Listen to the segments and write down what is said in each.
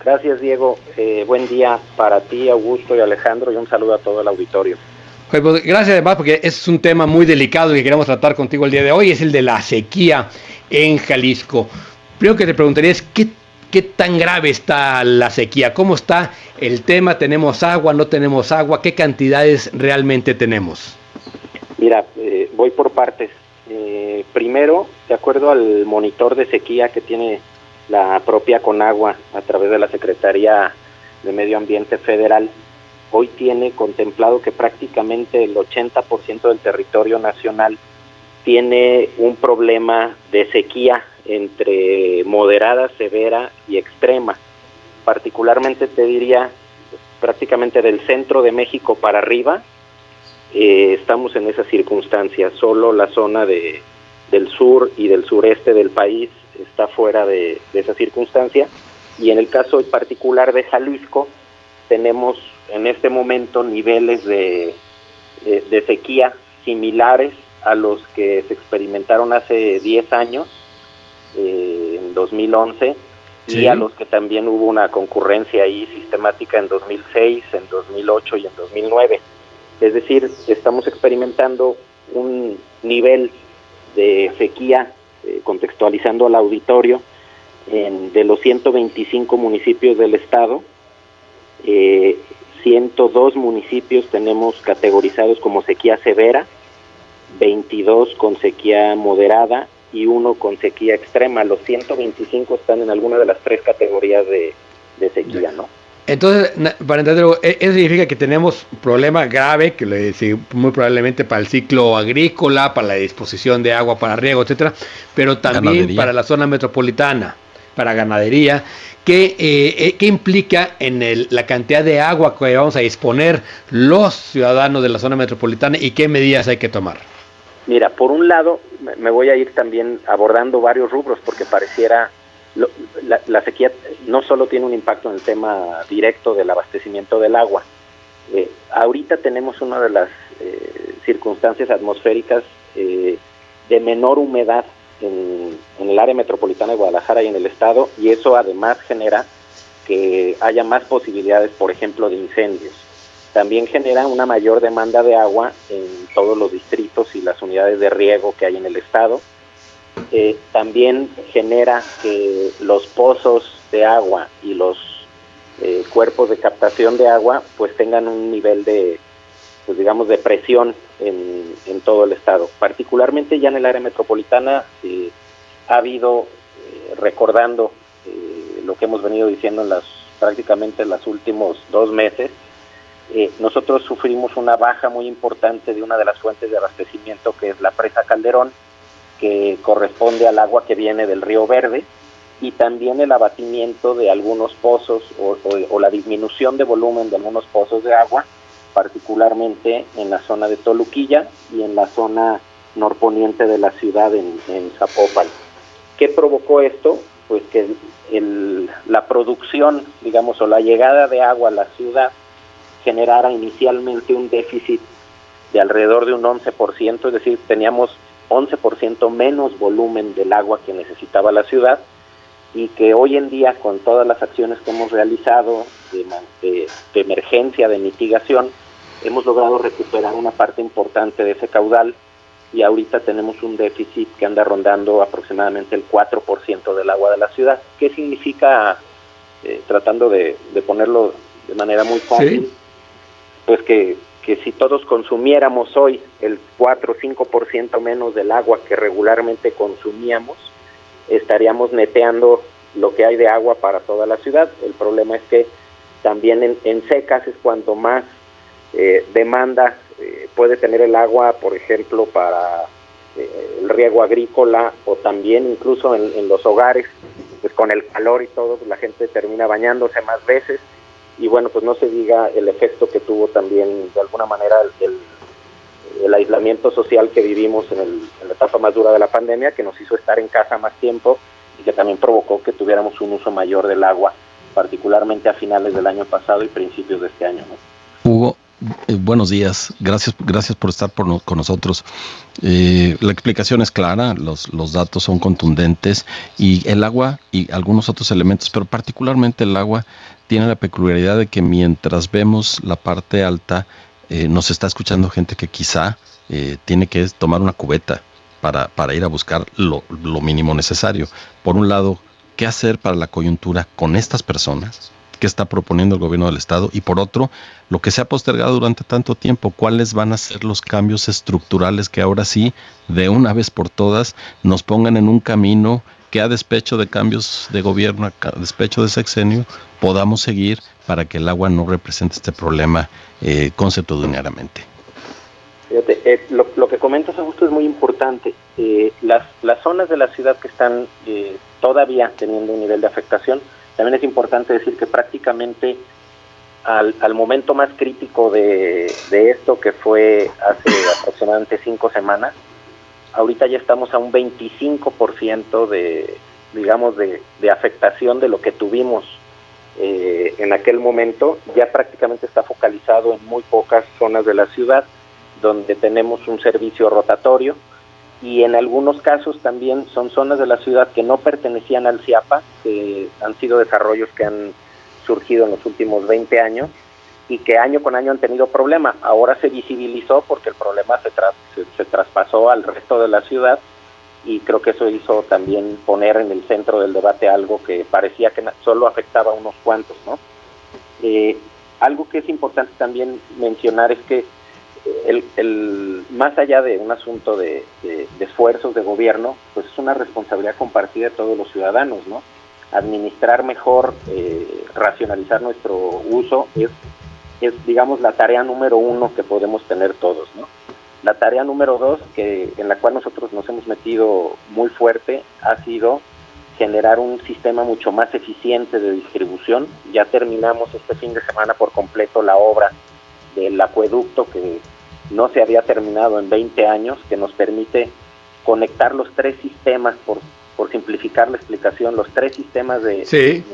Gracias, Diego. Buen día para ti, Augusto y Alejandro, y un saludo a todo el auditorio. Pues, gracias además porque es un tema muy delicado que queremos tratar contigo el día de hoy, es el de la sequía en Jalisco. Primero que te preguntaría es ¿qué tan grave está la sequía? ¿Cómo está el tema? ¿Tenemos agua? ¿No tenemos agua? ¿Qué cantidades realmente tenemos? Mira, voy por partes. Primero, de acuerdo al monitor de sequía que tiene la propia Conagua a través de la Secretaría de Medio Ambiente Federal, hoy tiene contemplado que prácticamente el 80% del territorio nacional tiene un problema de sequía entre moderada, severa y extrema. Particularmente te diría, prácticamente del centro de México para arriba, estamos en esas circunstancias. Solo la zona del sur y del sureste del país está fuera de esa circunstancia, y en el caso particular de Jalisco tenemos en este momento niveles de sequía similares a los que se experimentaron hace 10 años, en 2011, sí, y a los que también hubo una concurrencia ahí sistemática en 2006, en 2008 y en 2009. Es decir, estamos experimentando un nivel de sequía, contextualizando al auditorio, de los 125 municipios del estado, 102 municipios tenemos categorizados como sequía severa, 22 con sequía moderada y 1 con sequía extrema. Los 125 están en alguna de las 3 categorías de sequía, ¿no? Entonces, para entenderlo, eso significa que tenemos un problema grave, que muy probablemente para el ciclo agrícola, para la disposición de agua para riego, etcétera, pero también para la zona metropolitana, para ganadería. ¿Qué implica en la cantidad de agua que vamos a disponer los ciudadanos de la zona metropolitana y qué medidas hay que tomar? Mira, por un lado, me voy a ir también abordando varios rubros, porque pareciera la sequía no solo tiene un impacto en el tema directo del abastecimiento del agua. Ahorita tenemos una de las circunstancias atmosféricas de menor humedad en el área metropolitana de Guadalajara y en el estado, y eso además genera que haya más posibilidades, por ejemplo, de incendios. También genera una mayor demanda de agua en todos los distritos y las unidades de riego que hay en el estado. También genera que los pozos de agua y los cuerpos de captación de agua pues tengan un nivel de, pues digamos, de presión en todo el estado. Particularmente ya en el área metropolitana ha habido, recordando lo que hemos venido diciendo prácticamente en los últimos 2 meses, nosotros sufrimos una baja muy importante de una de las fuentes de abastecimiento, que es la presa Calderón, que corresponde al agua que viene del Río Verde, y también el abatimiento de algunos pozos o la disminución de volumen de algunos pozos de agua, particularmente en la zona de Toluquilla y en la zona norponiente de la ciudad, en Zapopan. ¿Qué provocó esto? Pues que la producción, digamos, o la llegada de agua a la ciudad generara inicialmente un déficit de alrededor de un 11%, es decir, teníamos 11% menos volumen del agua que necesitaba la ciudad, y que hoy en día, con todas las acciones que hemos realizado de emergencia, de mitigación, hemos logrado recuperar una parte importante de ese caudal, y ahorita tenemos un déficit que anda rondando aproximadamente el 4% del agua de la ciudad. ¿Qué significa, tratando de ponerlo de manera muy fácil? ¿Sí? Pues que si todos consumiéramos hoy el 4 o 5% menos del agua que regularmente consumíamos, estaríamos neteando lo que hay de agua para toda la ciudad. El problema es que también en secas es cuando más demanda puede tener el agua, por ejemplo, para el riego agrícola, o también incluso en los hogares, pues con el calor y todo, pues la gente termina bañándose más veces. Y bueno, pues no se diga el efecto que tuvo también de alguna manera el aislamiento social que vivimos en la etapa más dura de la pandemia, que nos hizo estar en casa más tiempo y que también provocó que tuviéramos un uso mayor del agua, particularmente a finales del año pasado y principios de este año, ¿no? Hugo, Buenos días, gracias por estar con nosotros. La explicación es clara, los datos son contundentes y el agua y algunos otros elementos, pero particularmente el agua tiene la peculiaridad de que mientras vemos la parte alta, nos está escuchando gente que quizá tiene que tomar una cubeta para ir a buscar lo mínimo necesario. Por un lado, ¿qué hacer para la coyuntura con estas personas? ¿Qué está proponiendo el gobierno del estado? Y por otro, lo que se ha postergado durante tanto tiempo, ¿cuáles van a ser los cambios estructurales que ahora sí, de una vez por todas, nos pongan en un camino que a despecho de cambios de gobierno, a despecho de sexenio, podamos seguir para que el agua no represente este problema consuetudinariamente? Fíjate, lo que comentas, Augusto, es muy importante. Las zonas de la ciudad que están todavía teniendo un nivel de afectación, también es importante decir que prácticamente al momento más crítico de esto, que fue hace aproximadamente 5 semanas, ahorita ya estamos a un 25% de afectación de lo que tuvimos en aquel momento. Ya prácticamente está focalizado en muy pocas zonas de la ciudad, donde tenemos un servicio rotatorio, y en algunos casos también son zonas de la ciudad que no pertenecían al CIAPA, que han sido desarrollos que han surgido en los últimos 20 años y que año con año han tenido problemas. Ahora se visibilizó porque el problema se traspasó al resto de la ciudad, y creo que eso hizo también poner en el centro del debate algo que parecía que solo afectaba a unos cuantos, ¿no? Algo que es importante también mencionar es que más allá de un asunto de esfuerzos de gobierno, pues es una responsabilidad compartida de todos los ciudadanos, ¿no? Administrar mejor, racionalizar nuestro uso es digamos la tarea número 1 que podemos tener todos, ¿no? La tarea número 2, en la cual nosotros nos hemos metido muy fuerte, ha sido generar un sistema mucho más eficiente de distribución. Ya terminamos este fin de semana por completo la obra del acueducto que no se había terminado en 20 años, que nos permite conectar los 3 sistemas, por simplificar la explicación, los 3 sistemas de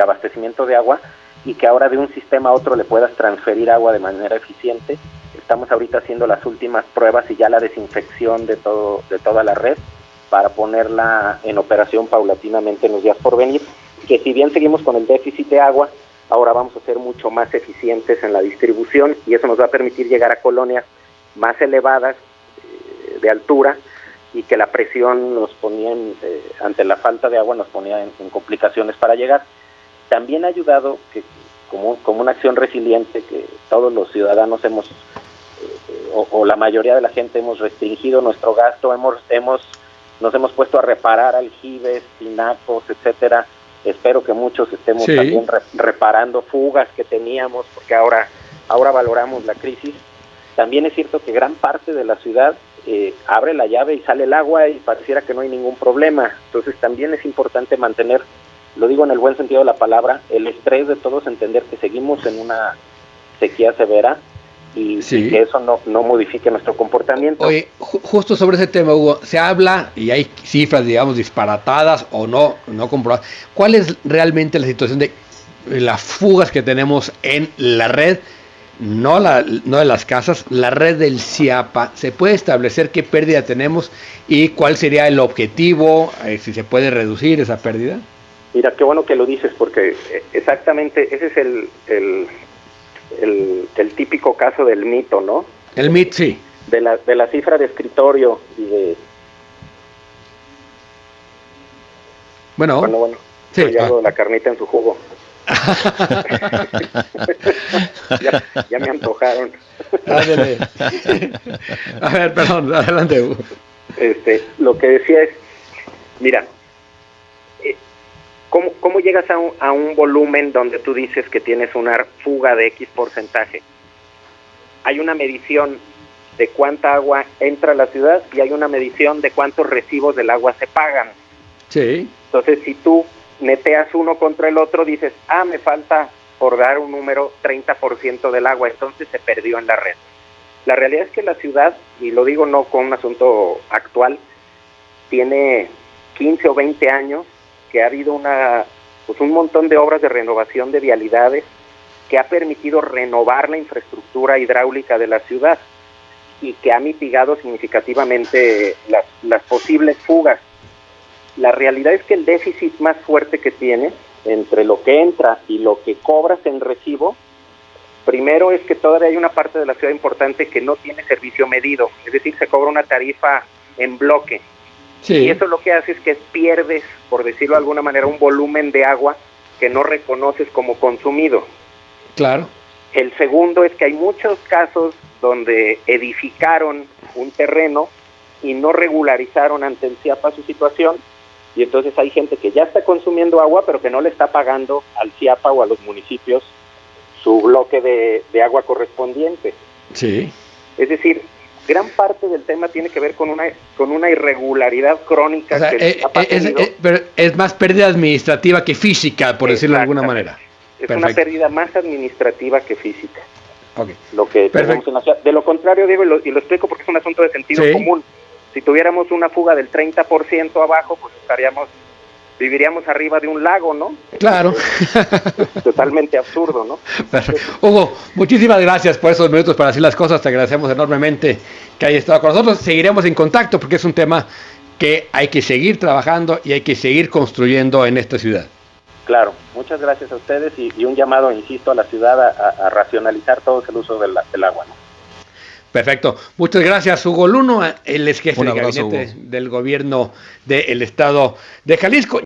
abastecimiento de agua, y que ahora de un sistema a otro le puedas transferir agua de manera eficiente. Estamos ahorita haciendo las últimas pruebas y ya la desinfección de toda la red para ponerla en operación paulatinamente en los días por venir, que si bien seguimos con el déficit de agua, ahora vamos a ser mucho más eficientes en la distribución, y eso nos va a permitir llegar a colonias más elevadas de altura, y que la presión nos ponía ante la falta de agua nos ponía en complicaciones para llegar. También ha ayudado que como una acción resiliente que todos los ciudadanos hemos o la mayoría de la gente hemos restringido nuestro gasto, nos hemos puesto a reparar aljibes, tinacos, etcétera. Espero que muchos estemos también reparando fugas que teníamos, porque ahora valoramos la crisis. También es cierto que gran parte de la ciudad abre la llave y sale el agua y pareciera que no hay ningún problema. Entonces también es importante mantener, lo digo en el buen sentido de la palabra, el estrés de todos, entender que seguimos en una sequía severa y que eso no modifique nuestro comportamiento. Oye, justo sobre ese tema, Hugo, se habla y hay cifras, digamos, disparatadas o no comprobadas. ¿Cuál es realmente la situación de las fugas que tenemos en la red? No de las casas, la red del CIAPA. ¿Se puede establecer qué pérdida tenemos y cuál sería el objetivo, si se puede reducir esa pérdida? Mira, qué bueno que lo dices, porque exactamente ese es el típico caso del mito, ¿no? El mito, sí. De la cifra de escritorio y de... Bueno, sí, la carnita en su jugo. ya me antojaron. A ver, perdón, adelante, Hugo. Lo que decía es, mira, ¿cómo llegas a un volumen donde tú dices que tienes una fuga de X porcentaje? Hay una medición de cuánta agua entra a la ciudad y hay una medición de cuántos recibos del agua se pagan. Sí. Entonces, si tú neteas uno contra el otro, dices, me falta, por dar un número, 30% del agua, entonces se perdió en la red. La realidad es que la ciudad, y lo digo no con un asunto actual, tiene 15 o 20 años que ha habido un montón de obras de renovación de vialidades que ha permitido renovar la infraestructura hidráulica de la ciudad y que ha mitigado significativamente las posibles fugas. La realidad es que el déficit más fuerte que tiene entre lo que entra y lo que cobras en recibo, primero es que todavía hay una parte de la ciudad importante que no tiene servicio medido, es decir, se cobra una tarifa en bloque. Sí. Y eso lo que hace es que pierdes, por decirlo de alguna manera, un volumen de agua que no reconoces como consumido. Claro. El segundo es que hay muchos casos donde edificaron un terreno y no regularizaron ante el CIAPA su situación, y entonces hay gente que ya está consumiendo agua, pero que no le está pagando al CIAPA o a los municipios su bloque de agua correspondiente. Sí. Es decir, gran parte del tema tiene que ver con una irregularidad crónica. O sea, pero es más pérdida administrativa que física, por decirlo de alguna manera. Es Perfecto. Una pérdida más administrativa que física. Okay. Lo que tenemos en la ciudad. De lo contrario, Diego, y lo explico porque es un asunto de sentido común. Si tuviéramos una fuga del 30% abajo, pues viviríamos arriba de un lago, ¿no? Claro. Es totalmente absurdo, ¿no? Hugo, muchísimas gracias por esos minutos para decir las cosas. Te agradecemos enormemente que hayas estado con nosotros. Seguiremos en contacto porque es un tema que hay que seguir trabajando y hay que seguir construyendo en esta ciudad. Claro, muchas gracias a ustedes y un llamado, insisto, a la ciudad a racionalizar todo el uso del agua, ¿no? Perfecto. Muchas gracias, Hugo Luno. Él es jefe de gabinete del gobierno del estado de Jalisco.